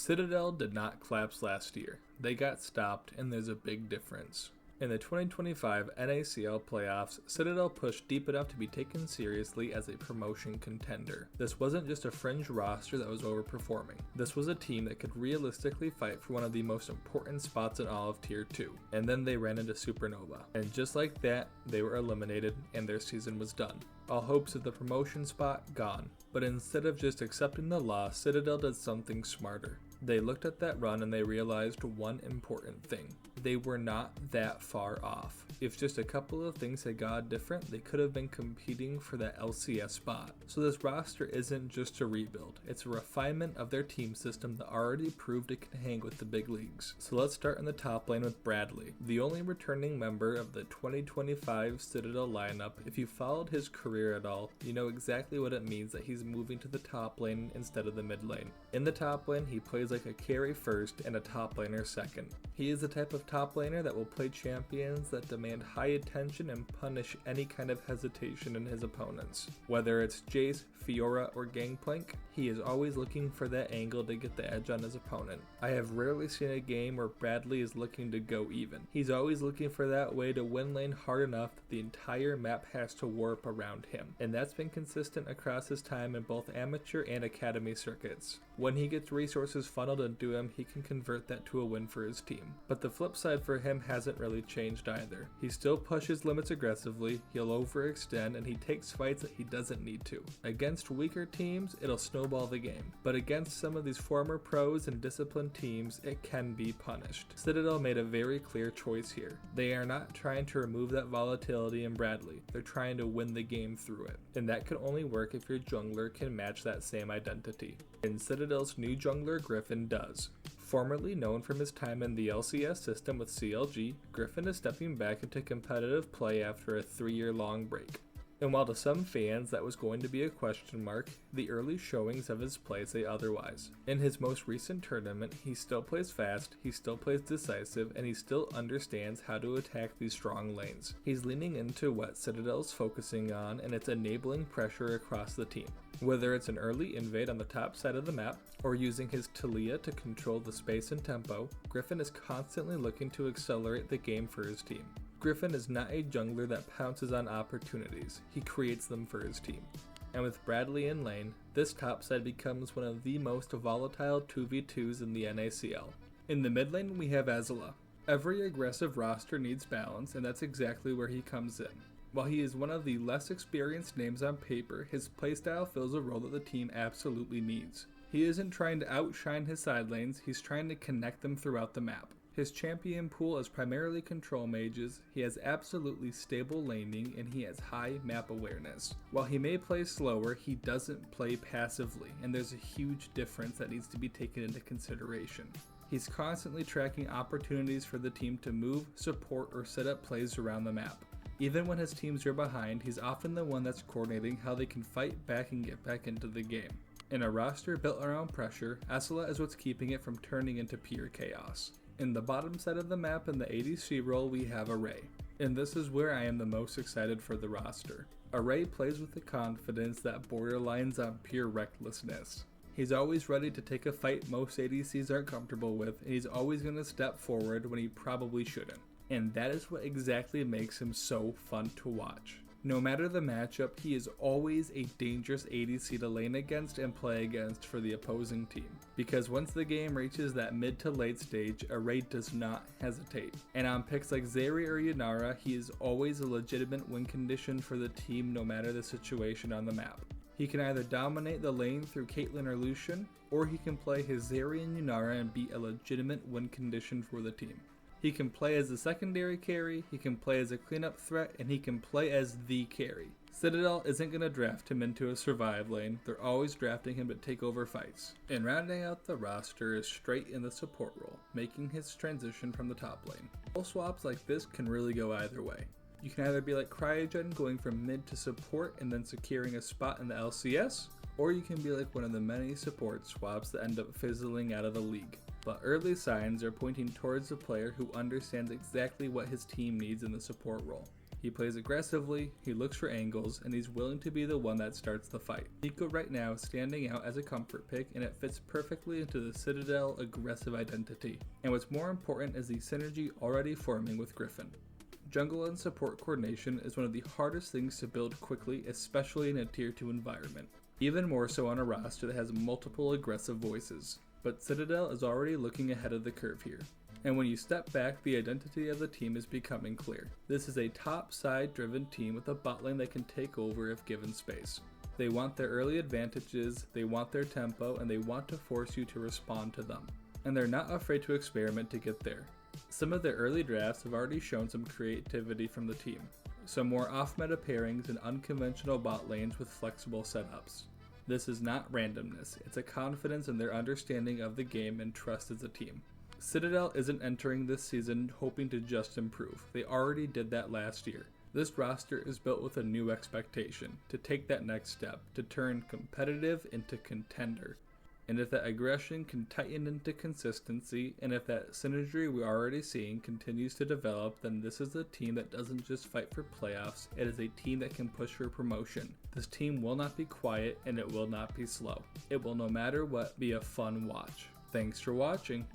Citadel did not collapse last year. They got stopped, and there's a big difference. In the 2025 NACL playoffs, Citadel pushed deep enough to be taken seriously as a promotion contender. This wasn't just a fringe roster that was overperforming. This was a team that could realistically fight for one of the most important spots in all of Tier 2. And then they ran into Supernova. And just like that, they were eliminated and their season was done. All hopes of the promotion spot gone. But instead of just accepting the loss, Citadel did something smarter. They looked at that run and they realized one important thing. They were not that far off. If just a couple of things had gone different, they could have been competing for that LCS spot. So this roster isn't just a rebuild, it's a refinement of their team system that already proved it can hang with the big leagues. So let's start in the top lane with Bradley, the only returning member of the 2025 Citadel lineup. If you followed his career at all, you know exactly what it means that he's moving to the top lane instead of the mid lane. In the top lane, he plays like a carry first and a top laner second. He is the type of top laner that will play champions that demand high attention and punish any kind of hesitation in his opponents. Whether it's Jace, Fiora, or Gangplank, he is always looking for that angle to get the edge on his opponent. I have rarely seen a game where Bradley is looking to go even. He's always looking for that way to win lane hard enough that the entire map has to warp around him, and that's been consistent across his time in both amateur and academy circuits. When he gets resources funneled into him, he can convert that to a win for his team. But the flip side for him hasn't really changed either. He still pushes limits aggressively, he'll overextend, and he takes fights that he doesn't need to. Against weaker teams, it'll snowball the game. But against some of these former pros and disciplined teams, it can be punished. Citadel made a very clear choice here. They are not trying to remove that volatility in Bradley, they're trying to win the game through it. And that can only work if your jungler can match that same identity. And Citadel's new jungler Griffin does. Formerly known from his time in the LCS system with CLG, Griffin is stepping back into competitive play after a 3-year-long break. And while to some fans that was going to be a question mark, the early showings of his play say otherwise. In his most recent tournament, he still plays fast, he still plays decisive, and he still understands how to attack these strong lanes. He's leaning into what Citadel's focusing on, and it's enabling pressure across the team. Whether it's an early invade on the top side of the map, or using his Talia to control the space and tempo, Griffin is constantly looking to accelerate the game for his team. Griffin is not a jungler that pounces on opportunities, he creates them for his team. And with Bradley in lane, this top side becomes one of the most volatile 2v2s in the NACL. In the mid lane we have Azula. Every aggressive roster needs balance, and that's exactly where he comes in. While he is one of the less experienced names on paper, his playstyle fills a role that the team absolutely needs. He isn't trying to outshine his side lanes, he's trying to connect them throughout the map. His champion pool is primarily control mages, he has absolutely stable laning, and he has high map awareness. While he may play slower, he doesn't play passively, and there's a huge difference that needs to be taken into consideration. He's constantly tracking opportunities for the team to move, support, or set up plays around the map. Even when his teams are behind, he's often the one that's coordinating how they can fight back and get back into the game. In a roster built around pressure, Azula is what's keeping it from turning into pure chaos. In the bottom side of the map in the ADC role we have Array, and this is where I am the most excited for the roster. Array plays with the confidence that borderlines on pure recklessness. He's always ready to take a fight most ADCs aren't comfortable with, and he's always going to step forward when he probably shouldn't. And that is what exactly makes him so fun to watch. No matter the matchup, he is always a dangerous ADC to lane against and play against for the opposing team. Because once the game reaches that mid to late stage, Array does not hesitate. And on picks like Zeri or Yunara, he is always a legitimate win condition for the team no matter the situation on the map. He can either dominate the lane through Caitlyn or Lucian, or he can play his Zeri and Yunara and be a legitimate win condition for the team. He can play as a secondary carry, he can play as a cleanup threat, and he can play as the carry. Citadel isn't going to draft him into a survive lane, they're always drafting him to take over fights. And rounding out the roster is Straight in the support role, making his transition from the top lane. Role swaps like this can really go either way. You can either be like Cryogen, going from mid to support and then securing a spot in the LCS, or you can be like one of the many support swaps that end up fizzling out of the league. But early signs are pointing towards a player who understands exactly what his team needs in the support role. He plays aggressively, he looks for angles, and he's willing to be the one that starts the fight. Nico right now is standing out as a comfort pick, and it fits perfectly into the Citadel aggressive identity. And what's more important is the synergy already forming with Griffin. Jungle and support coordination is one of the hardest things to build quickly, especially in a tier 2 environment. Even more so on a roster that has multiple aggressive voices. But Citadel is already looking ahead of the curve here. And when you step back, the identity of the team is becoming clear. This is a top side driven team with a bot lane that can take over if given space. They want their early advantages, they want their tempo, and they want to force you to respond to them. And they're not afraid to experiment to get there. Some of their early drafts have already shown some creativity from the team. Some more off-meta pairings and unconventional bot lanes with flexible setups. This is not randomness, it's a confidence in their understanding of the game and trust as a team. Citadel isn't entering this season hoping to just improve. They already did that last year. This roster is built with a new expectation, to take that next step, to turn competitive into contender. And if that aggression can tighten into consistency, and if that synergy we're already seeing continues to develop, then this is a team that doesn't just fight for playoffs, it is a team that can push for promotion. This team will not be quiet, and it will not be slow. It will, no matter what, be a fun watch. Thanks for watching.